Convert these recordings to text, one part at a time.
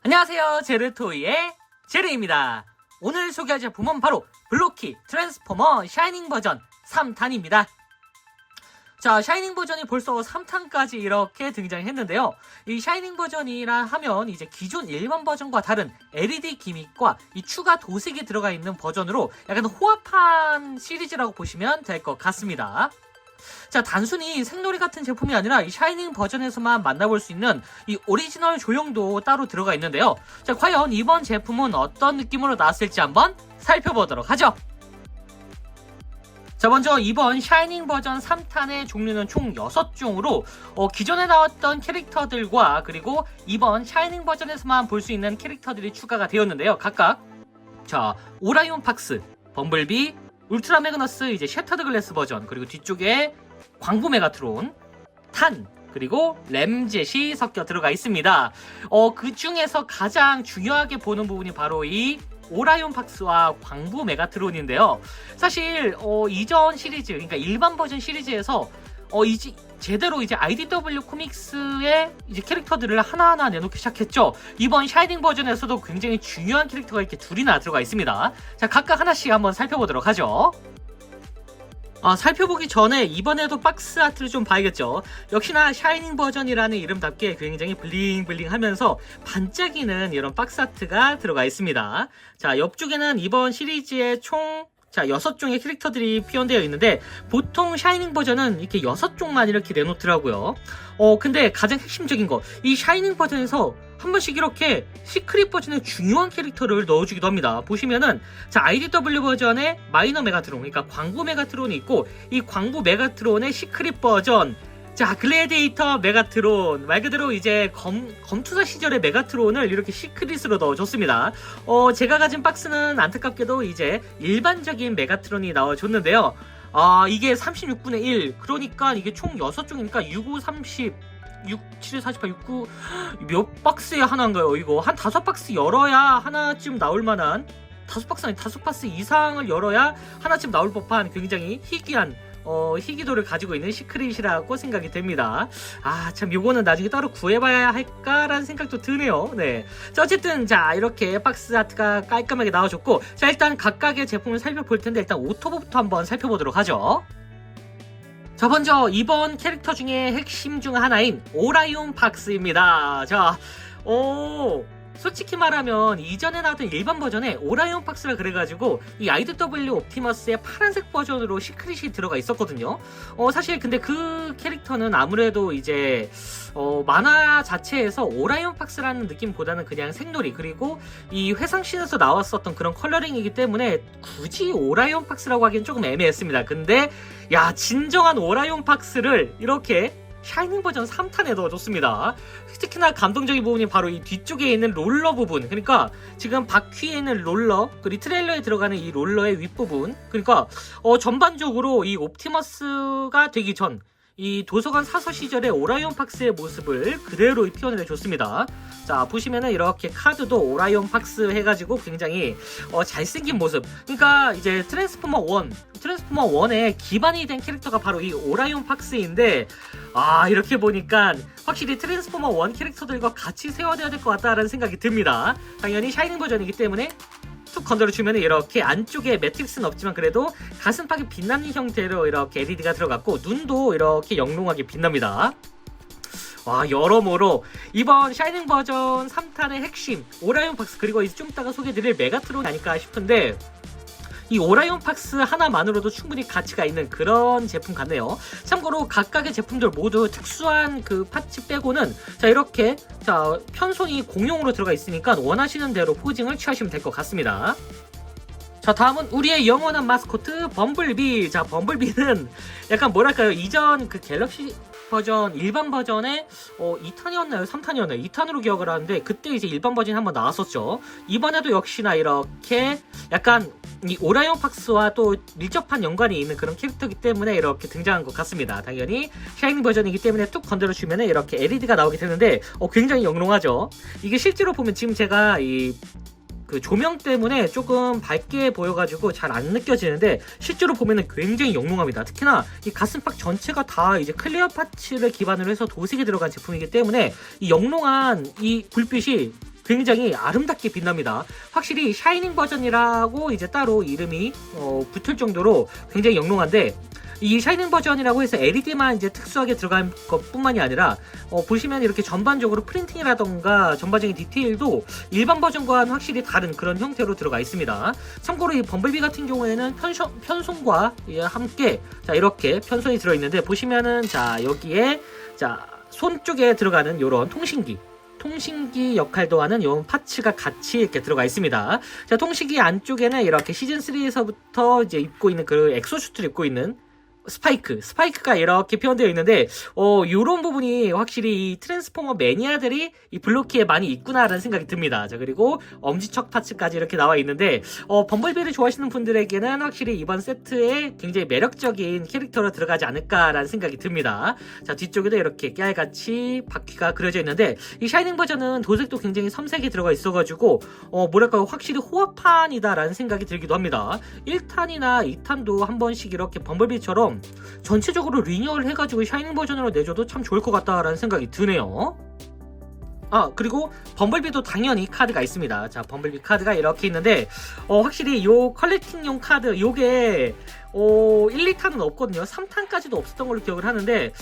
안녕하세요, 제르토이의 제르입니다. 오늘 소개할 제품은 바로 블로키 트랜스포머 샤이닝 버전 3탄입니다. 자, 샤이닝 버전이 벌써 3탄까지 이렇게 등장했는데요. 이 샤이닝 버전이라 하면 이제 기존 일반 버전과 다른 LED 기믹과 이 추가 도색이 들어가 있는 버전으로 약간 호합한 시리즈라고 보시면 될 것 같습니다. 자, 단순히 생놀이 같은 제품이 아니라 이 샤이닝 버전에서만 만나볼 수 있는 이 오리지널 조형도 따로 들어가 있는데요. 자, 과연 이번 제품은 어떤 느낌으로 나왔을지 한번 살펴보도록 하죠. 자, 먼저 이번 샤이닝 버전 3탄의 종류는 총 6종으로 기존에 나왔던 캐릭터들과 그리고 이번 샤이닝 버전에서만 볼 수 있는 캐릭터들이 추가가 되었는데요. 각각 자, 오라이온 박스, 범블비, 울트라 매그너스, 이제 셔터드 글래스 버전, 그리고 뒤쪽에 광부 메가트론, 탄, 그리고 램젯이 섞여 들어가 있습니다. 그 중에서 가장 중요하게 보는 부분이 바로 이 오라이온 박스와 광부 메가트론인데요. 사실 이전 시리즈, 그러니까 일반 버전 시리즈에서 제대로 이제 IDW 코믹스의 이제 캐릭터들을 하나하나 내놓기 시작했죠. 이번 샤이닝 버전에서도 굉장히 중요한 캐릭터가 이렇게 둘이나 들어가 있습니다. 자, 각각 하나씩 한번 살펴보도록 하죠. 살펴보기 전에 이번에도 박스 아트를 좀 봐야겠죠. 역시나 샤이닝 버전이라는 이름답게 굉장히 블링블링 하면서 반짝이는 이런 박스 아트가 들어가 있습니다. 자, 옆쪽에는 이번 시리즈의 총 6종의 캐릭터들이 표현되어 있는데 보통 샤이닝 버전은 이렇게 6종만 이렇게 내놓더라고요. 근데 가장 핵심적인 거, 이 샤이닝 버전에서 한 번씩 이렇게 시크릿 버전의 중요한 캐릭터를 넣어주기도 합니다. 보시면은 자, IDW 버전의 마이너 메가트론, 그러니까 광부 메가트론이 있고 이 광부 메가트론의 시크릿 버전, 자, 글래디에이터 메가트론, 말 그대로 이제 검투사 시절의 메가트론을 이렇게 시크릿으로 넣어줬습니다. 제가 가진 박스는 안타깝게도 이제 일반적인 메가트론이 나와줬는데요. 이게 36분의 1, 그러니까 이게 총 6종이니까 6, 5, 30, 6, 7, 48, 6, 9, 몇 박스에 하나인가요? 이거 한 5박스 열어야 하나쯤 나올 만한, 5박스 아니 5박스 이상을 열어야 하나쯤 나올 법한 굉장히 희귀한 희귀도를 가지고 있는 시크릿이라고 생각이 됩니다. 참 요거는 나중에 따로 구해봐야 할까라는 생각도 드네요. 네. 자, 어쨌든 자, 이렇게 박스 아트가 깔끔하게 나와줬고, 자, 일단 각각의 제품을 살펴볼 텐데 일단 오토보부터 한번 살펴보도록 하죠. 자, 먼저 이번 캐릭터 중에 핵심 중 하나인 오라이온 박스입니다. 자, 솔직히 말하면 이전에 나왔던 일반 버전에 오라이온 박스라 그래가지고 이 IDW 옵티머스의 파란색 버전으로 시크릿이 들어가 있었거든요. 사실 근데 그 캐릭터는 아무래도 이제 만화 자체에서 오라이온 박스라는 느낌보다는 그냥 생놀이, 그리고 이 회상씬에서 나왔었던 그런 컬러링이기 때문에 굳이 오라이온 박스라고 하기엔 조금 애매했습니다. 근데 야, 진정한 오라이온 박스를 이렇게 샤이닝 버전 3탄에 넣어줬습니다. 특히나 감동적인 부분이 바로 이 뒤쪽에 있는 롤러 부분, 그러니까 지금 바퀴에 있는 롤러, 그리고 트레일러에 들어가는 이 롤러의 윗부분, 그러니까 전반적으로 이 옵티머스가 되기 전 이 도서관 사서 시절의 오라이온 박스의 모습을 그대로 표현을 해줬습니다. 자, 보시면은 이렇게 카드도 오라이온 박스 해가지고 굉장히 잘생긴 모습, 그러니까 이제 트랜스포머 1의 기반이 된 캐릭터가 바로 이 오라이온 박스인데, 이렇게 보니까 확실히 트랜스포머 1 캐릭터들과 같이 세워져야 될 것 같다라는 생각이 듭니다. 당연히 샤이닝 버전이기 때문에 툭 건드려주면 이렇게 안쪽에 매트릭스는 없지만 그래도 가슴팍이 빛나는 형태로 이렇게 LED가 들어갔고, 눈도 이렇게 영롱하게 빛납니다. 여러모로 이번 샤이닝 버전 3탄의 핵심 오라이온 박스, 그리고 이제 좀 이따가 소개해드릴 메가트론이 아닐까 싶은데, 이 오라이온 박스 하나만으로도 충분히 가치가 있는 그런 제품 같네요. 참고로 각각의 제품들 모두 특수한 그 파츠 빼고는 자, 이렇게 자, 편손이 공용으로 들어가 있으니까 원하시는 대로 포징을 취하시면 될 것 같습니다. 자, 다음은 우리의 영원한 마스코트 범블비. 자, 범블비는 약간 뭐랄까요, 이전 그 갤럭시 버전 일반 버전에 2탄이었나요? 3탄이었나요? 2탄으로 기억을 하는데 그때 이제 일반 버전이 한번 나왔었죠. 이번에도 역시나 이렇게 약간 이 오라이온 박스와 또 밀접한 연관이 있는 그런 캐릭터이기 때문에 이렇게 등장한 것 같습니다. 당연히 샤이닝 버전이기 때문에 뚝 건드려주면 이렇게 LED가 나오게 되는데 굉장히 영롱하죠. 이게 실제로 보면 지금 제가 그 조명 때문에 조금 밝게 보여가지고 잘 안 느껴지는데 실제로 보면은 굉장히 영롱합니다. 특히나 이 가슴팍 전체가 다 이제 클리어 파츠를 기반으로 해서 도색이 들어간 제품이기 때문에 이 영롱한 이 불빛이 굉장히 아름답게 빛납니다. 확실히 샤이닝 버전이라고 이제 따로 이름이 붙을 정도로 굉장히 영롱한데, 이 샤이닝 버전이라고 해서 LED만 이제 특수하게 들어간 것뿐만이 아니라 보시면 이렇게 전반적으로 프린팅이라던가 전반적인 디테일도 일반 버전과는 확실히 다른 그런 형태로 들어가 있습니다. 참고로 이 범블비 같은 경우에는 편손과 함께 자 이렇게 편손이 들어있는데, 보시면은 자 여기에 자 손 쪽에 들어가는 요런 통신기 역할도 하는 요 파츠가 같이 이렇게 들어가 있습니다. 자, 통신기 안쪽에는 이렇게 시즌3에서부터 이제 입고 있는 그 엑소슈트를 입고 있는 스파이크가 이렇게 표현되어 있는데, 요런 부분이 확실히 이 트랜스포머 매니아들이 이 블로키에 많이 있구나라는 생각이 듭니다. 자, 그리고 엄지척 파츠까지 이렇게 나와 있는데, 범블비를 좋아하시는 분들에게는 확실히 이번 세트에 굉장히 매력적인 캐릭터로 들어가지 않을까라는 생각이 듭니다. 자, 뒤쪽에도 이렇게 깨알같이 바퀴가 그려져 있는데, 이 샤이닝 버전은 도색도 굉장히 섬세하게 들어가 있어가지고, 뭐랄까요, 확실히 호화판이다라는 생각이 들기도 합니다. 1탄이나 2탄도 한 번씩 이렇게 범블비처럼 전체적으로 리뉴얼 해가지고 샤이닝 버전으로 내줘도 참 좋을 것 같다라는 생각이 드네요. 그리고 범블비도 당연히 카드가 있습니다. 자, 범블비 카드가 이렇게 있는데, 확실히 요 컬렉팅용 카드, 요게 1, 2탄은 없거든요. 3탄까지도 없었던 걸로 기억을 하는데,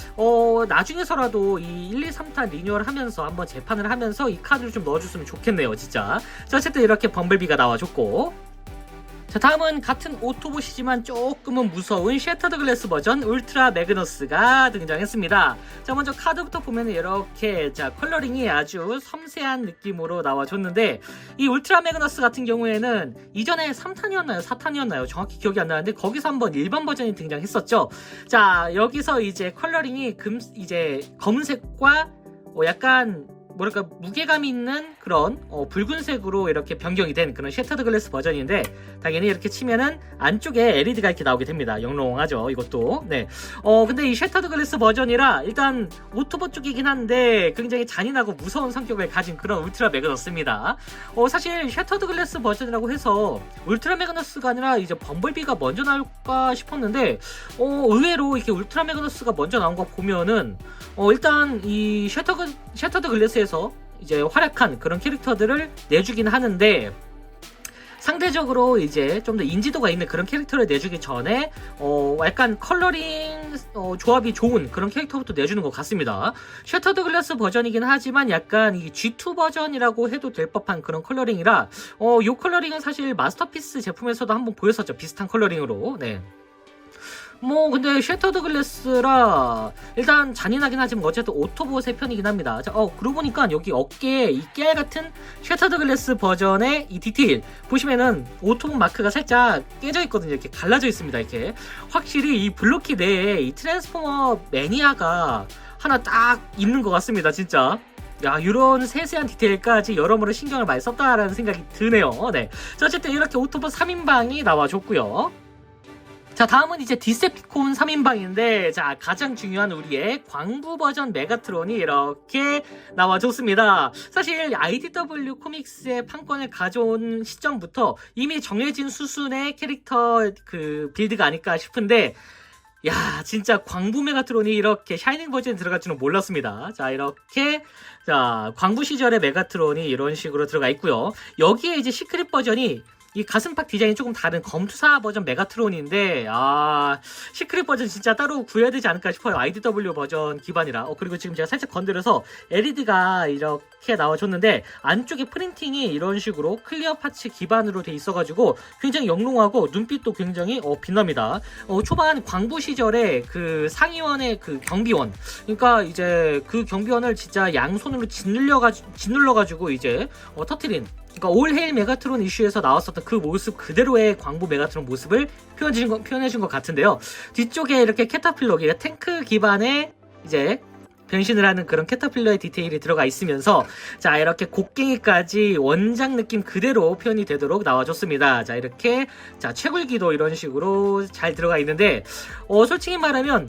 나중에서라도 이 1, 2, 3탄 리뉴얼 하면서 한번 재판을 하면서 이 카드를 좀 넣어줬으면 좋겠네요, 진짜. 자, 어쨌든 이렇게 범블비가 나와줬고, 자, 다음은 같은 오토봇이지만 조금은 무서운 셔터드 글래스 버전 울트라 매그너스가 등장했습니다. 자, 먼저 카드부터 보면 이렇게 자 컬러링이 아주 섬세한 느낌으로 나와줬는데, 이 울트라 매그너스 같은 경우에는 이전에 3탄이었나요? 4탄이었나요? 정확히 기억이 안 나는데 거기서 한번 일반 버전이 등장했었죠. 자, 여기서 이제 컬러링이 이제 검은색과 약간 뭐랄까 무게감이 있는 그런 붉은색으로 이렇게 변경이 된 그런 셔터드 글래스 버전인데, 당연히 이렇게 치면은 안쪽에 LED가 이렇게 나오게 됩니다. 영롱하죠, 이것도. 네. 근데 이 셔터드 글래스 버전이라 일단 오토봇 쪽이긴 한데 굉장히 잔인하고 무서운 성격을 가진 그런 울트라 매그너스입니다. 사실 셔터드 글래스 버전이라고 해서 울트라 매그너스가 아니라 이제 범블비가 먼저 나올까 싶었는데, 의외로 이렇게 울트라 매그너스가 먼저 나온 거 보면은 일단 이 셔터드 글래스에서 이제 활약한 그런 캐릭터들을 내주긴 하는데, 상대적으로 이제 좀 더 인지도가 있는 그런 캐릭터를 내주기 전에 약간 컬러링 조합이 좋은 그런 캐릭터부터 내주는 것 같습니다. 셔터드 글래스 버전이긴 하지만 약간 이 G2 버전이라고 해도 될 법한 그런 컬러링이라, 요 컬러링은 사실 마스터피스 제품에서도 한번 보였었죠, 비슷한 컬러링으로. 네. 근데 셔터드 글래스라 일단 잔인하긴 하지만 어쨌든 오토봇의 편이긴 합니다. 자, 그러고 보니까 여기 어깨에 이 깨알 같은 셔터드 글래스 버전의 이 디테일 보시면은 오토봇 마크가 살짝 깨져 있거든요. 이렇게 갈라져 있습니다. 이렇게 확실히 이 블로키 내에 이 트랜스포머 매니아가 하나 딱 있는 것 같습니다, 진짜. 야, 이런 세세한 디테일까지 여러모로 신경을 많이 썼다라는 생각이 드네요. 네. 자, 어쨌든 이렇게 오토봇 3인방이 나와줬고요. 자, 다음은 이제 디셉티콘 3인방인데, 자, 가장 중요한 우리의 광부 버전 메가트론이 이렇게 나와줬습니다. 사실 IDW 코믹스의 판권을 가져온 시점부터 이미 정해진 수순의 캐릭터 그 빌드가 아닐까 싶은데, 야, 진짜 광부 메가트론이 이렇게 샤이닝 버전에 들어갈 줄은 몰랐습니다. 자, 이렇게 자 광부 시절의 메가트론이 이런 식으로 들어가 있고요. 여기에 이제 시크릿 버전이 이 가슴팍 디자인이 조금 다른 검투사 버전 메가트론인데, 시크릿 버전 진짜 따로 구해야 되지 않을까 싶어요. IDW 버전 기반이라. 그리고 지금 제가 살짝 건드려서 LED가 이렇게 나와줬는데, 안쪽에 프린팅이 이런 식으로 클리어 파츠 기반으로 돼 있어가지고 굉장히 영롱하고 눈빛도 굉장히 빛납니다. 초반 광부 시절에 그 상위원의 그 경비원, 그러니까 이제 그 경비원을 진짜 양손으로 짓눌러가지고 이제 터트린, 그러니까 올 헤일 메가트론 이슈에서 나왔었던 그 모습 그대로의 광부 메가트론 모습을 표현해준 것 같은데요. 뒤쪽에 이렇게 캐터필러, 탱크 기반의 이제 변신을 하는 그런 캐터필러의 디테일이 들어가 있으면서, 자, 이렇게 곡괭이까지 원작 느낌 그대로 표현이 되도록 나와줬습니다. 자, 이렇게 자 채굴기도 이런 식으로 잘 들어가 있는데, 솔직히 말하면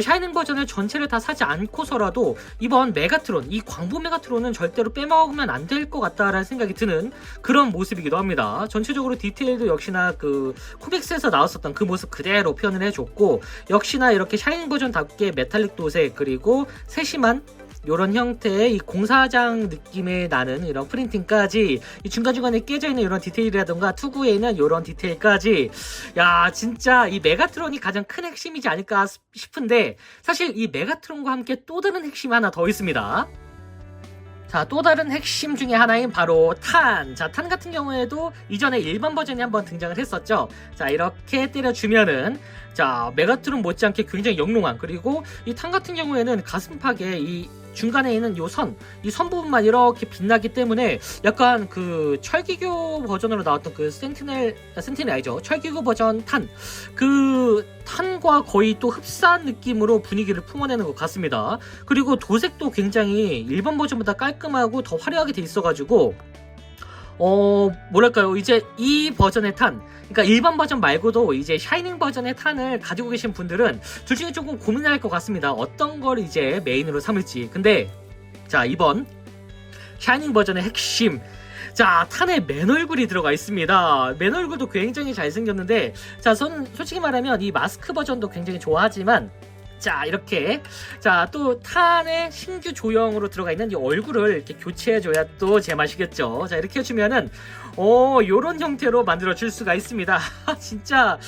샤이닝 버전을 전체를 다 사지 않고서라도 이번 메가트론, 이 광부 메가트론은 절대로 빼먹으면 안 될 것 같다라는 생각이 드는 그런 모습이기도 합니다. 전체적으로 디테일도 역시나 그 코믹스에서 나왔었던 그 모습 그대로 표현을 해줬고, 역시나 이렇게 샤이닝 버전답게 메탈릭 도색, 그리고 세심한 요런 형태의 이 공사장 느낌의 나는 이런 프린팅까지, 이 중간중간에 깨져있는 이런 디테일이라던가 투구에 있는 요런 디테일까지, 야 진짜 이 메가트론이 가장 큰 핵심이지 않을까 싶은데, 사실 이 메가트론과 함께 또 다른 핵심이 하나 더 있습니다. 자, 또 다른 핵심 중에 하나인 바로 탄. 자, 탄 같은 경우에도 이전에 일반 버전이 한번 등장을 했었죠. 자, 이렇게 때려주면은, 자, 메가트론 못지않게 굉장히 영롱한, 그리고 이 탄 같은 경우에는 가슴팍에 이 중간에 있는 요 선, 이 선 부분만 이렇게 빛나기 때문에 약간 그 철기교 버전으로 나왔던 그 센티넬 아니죠. 철기교 버전 탄. 그 탄과 거의 또 흡사한 느낌으로 분위기를 품어내는 것 같습니다. 그리고 도색도 굉장히 일반 버전보다 깔끔하고 더 화려하게 돼 있어가지고, 뭐랄까요. 이제 이 버전의 탄, 그러니까 일반 버전 말고도 이제 샤이닝 버전의 탄을 가지고 계신 분들은 둘 중에 조금 고민할 것 같습니다. 어떤 걸 이제 메인으로 삼을지. 근데, 자, 이번 샤이닝 버전의 핵심. 자, 탄에 맨 얼굴이 들어가 있습니다. 맨 얼굴도 굉장히 잘생겼는데, 자, 저는 솔직히 말하면 이 마스크 버전도 굉장히 좋아하지만, 자, 이렇게, 자, 또 탄의 신규 조형으로 들어가 있는 이 얼굴을 이렇게 교체해줘야 또 제맛이겠죠. 자, 이렇게 해주면은 요런 형태로 만들어줄 수가 있습니다. 진짜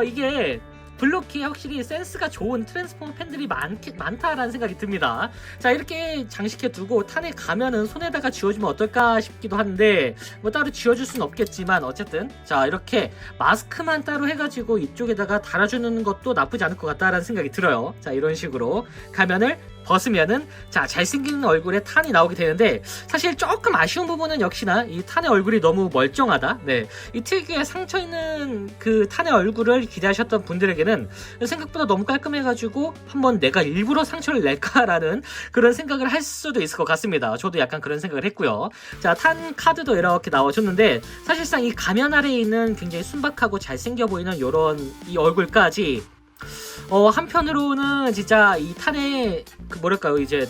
이게 블록이 확실히 센스가 좋은 트랜스포머 팬들이 많다라는 생각이 듭니다. 자, 이렇게 장식해 두고 탄에 가면은 손에다가 쥐어주면 어떨까 싶기도 한데, 뭐 따로 쥐어줄 수는 없겠지만, 어쨌든 자, 이렇게 마스크만 따로 해가지고 이쪽에다가 달아주는 것도 나쁘지 않을 것 같다라는 생각이 들어요. 자, 이런 식으로 가면을 벗으면은, 자, 잘생긴 얼굴에 탄이 나오게 되는데, 사실 조금 아쉬운 부분은 역시나 이 탄의 얼굴이 너무 멀쩡하다. 네, 이 특유의 상처 있는 그 탄의 얼굴을 기대하셨던 분들에게는 생각보다 너무 깔끔해가지고 한번 내가 일부러 상처를 낼까라는 그런 생각을 할 수도 있을 것 같습니다. 저도 약간 그런 생각을 했고요. 자, 탄 카드도 이렇게 나와줬는데, 사실상 이 가면 아래에 있는 굉장히 순박하고 잘생겨 보이는 요런 이 얼굴까지, 한편으로는 진짜 이 탄의 그 뭐랄까요, 이제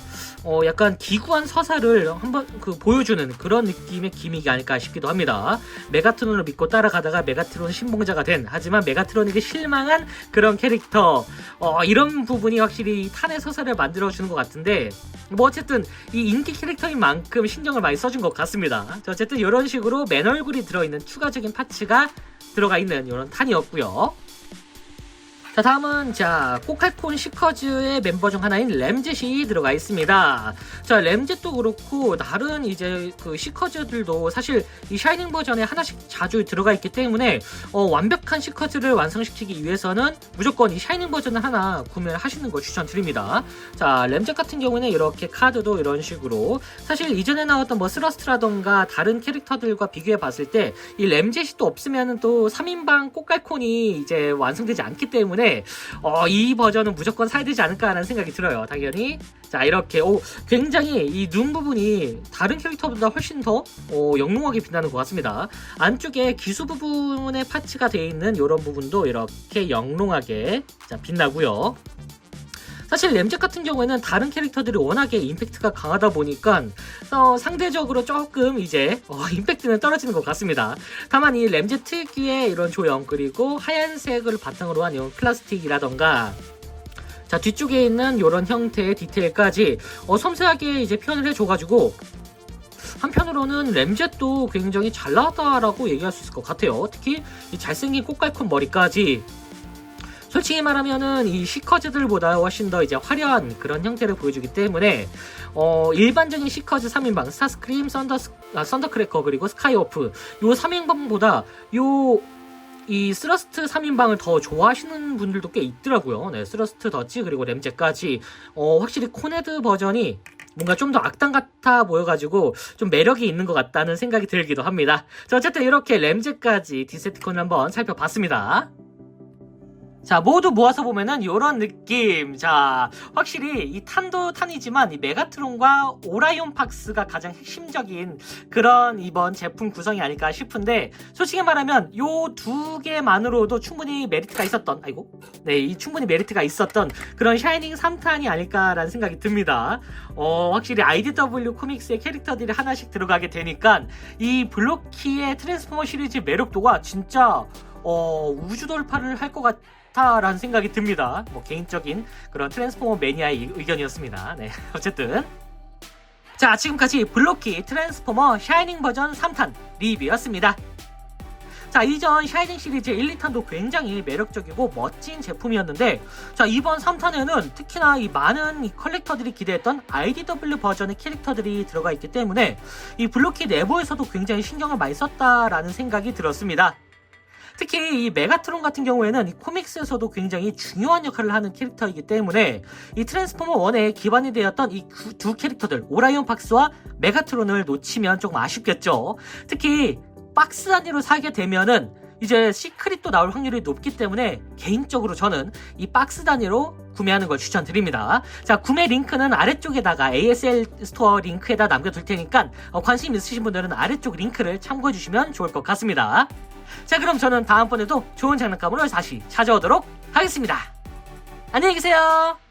약간 기구한 서사를 한번 그 보여주는 그런 느낌의 기믹이 아닐까 싶기도 합니다. 메가트론을 믿고 따라가다가 메가트론 신봉자가 된, 하지만 메가트론에게 실망한 그런 캐릭터, 이런 부분이 확실히 이 탄의 서사를 만들어주는 것 같은데, 뭐 어쨌든 이 인기 캐릭터인 만큼 신경을 많이 써준 것 같습니다. 어쨌든 이런 식으로 맨 얼굴이 들어있는 추가적인 파츠가 들어가 있는 이런 탄이었고요. 자, 다음은 자, 꼬칼콘 시커즈의 멤버 중 하나인 램젯이 들어가 있습니다. 자, 램젯도 그렇고 다른 이제 그 시커즈들도 사실 이 샤이닝 버전에 하나씩 자주 들어가 있기 때문에 완벽한 시커즈를 완성시키기 위해서는 무조건 이 샤이닝 버전을 하나 구매를 하시는 걸 추천드립니다. 자, 램젯 같은 경우는 이렇게 카드도 이런 식으로, 사실 이전에 나왔던 뭐 스러스트라던가 다른 캐릭터들과 비교해 봤을 때 이 램젯이 또 없으면은 또 3인방 꼬칼콘이 이제 완성되지 않기 때문에 이 버전은 무조건 사야 되지 않을까라는 생각이 들어요. 당연히. 자, 이렇게 굉장히 이 눈 부분이 다른 캐릭터보다 훨씬 더 영롱하게 빛나는 것 같습니다. 안쪽에 기수 부분의 파츠가 되어 있는 이런 부분도 이렇게 영롱하게 자, 빛나고요. 사실 램젯 같은 경우에는 다른 캐릭터들이 워낙에 임팩트가 강하다 보니까 상대적으로 조금 이제 임팩트는 떨어지는 것 같습니다. 다만 이 램젯 특유의 이런 조형, 그리고 하얀색을 바탕으로 한 이런 플라스틱이라던가, 자, 뒤쪽에 있는 이런 형태의 디테일까지 섬세하게 이제 표현을 해줘가지고, 한편으로는 램젯도 굉장히 잘 나왔다라고 얘기할 수 있을 것 같아요. 특히 이 잘생긴 꽃갈콘 머리까지, 솔직히 말하면은 이 시커즈들보다 훨씬 더 이제 화려한 그런 형태를 보여주기 때문에 일반적인 시커즈 3인방 스타스크림, 썬더크래커 그리고 스카이오프, 요 3인방보다 이 스러스트 3인방을 더 좋아하시는 분들도 꽤 있더라고요. 네, 스러스트 더치 그리고 램젯까지 확실히 코네드 버전이 뭔가 좀 더 악당 같아 보여가지고 좀 매력이 있는 것 같다는 생각이 들기도 합니다. 자, 어쨌든 이렇게 램젯까지 디세트콘을 한번 살펴봤습니다. 자, 모두 모아서 보면은 요런 느낌. 자, 확실히 이 탄도 탄이지만 이 메가트론과 오라이온 박스가 가장 핵심적인 그런 이번 제품 구성이 아닐까 싶은데, 솔직히 말하면 요 두 개만으로도 충분히 메리트가 있었던, 충분히 메리트가 있었던 그런 샤이닝 3탄이 아닐까라는 생각이 듭니다. 확실히 IDW 코믹스의 캐릭터들이 하나씩 들어가게 되니까 이 블록키의 트랜스포머 시리즈 매력도가 진짜 우주 돌파를 할 것 좋다라는 생각이 듭니다. 뭐 개인적인 그런 트랜스포머 매니아의 의견이었습니다. 네, 어쨌든 자, 지금까지 블로키 트랜스포머 샤이닝 버전 3탄 리뷰였습니다. 자, 이전 샤이닝 시리즈 1, 2탄도 굉장히 매력적이고 멋진 제품이었는데, 자, 이번 3탄에는 특히나 이 많은 이 컬렉터들이 기대했던 IDW 버전의 캐릭터들이 들어가 있기 때문에 이 블로키 내부에서도 굉장히 신경을 많이 썼다라는 생각이 들었습니다. 특히 이 메가트론 같은 경우에는 이 코믹스에서도 굉장히 중요한 역할을 하는 캐릭터이기 때문에 이 트랜스포머 1의 기반이 되었던 이 두 캐릭터들 오라이온 박스와 메가트론을 놓치면 조금 아쉽겠죠. 특히 박스 단위로 사게 되면은 이제 시크릿도 나올 확률이 높기 때문에 개인적으로 저는 이 박스 단위로 구매하는 걸 추천드립니다. 자, 구매 링크는 아래쪽에다가 ASL 스토어 링크에다 남겨둘 테니까 관심 있으신 분들은 아래쪽 링크를 참고해 주시면 좋을 것 같습니다. 자, 그럼 저는 다음번에도 좋은 장난감으로 다시 찾아오도록 하겠습니다. 안녕히 계세요.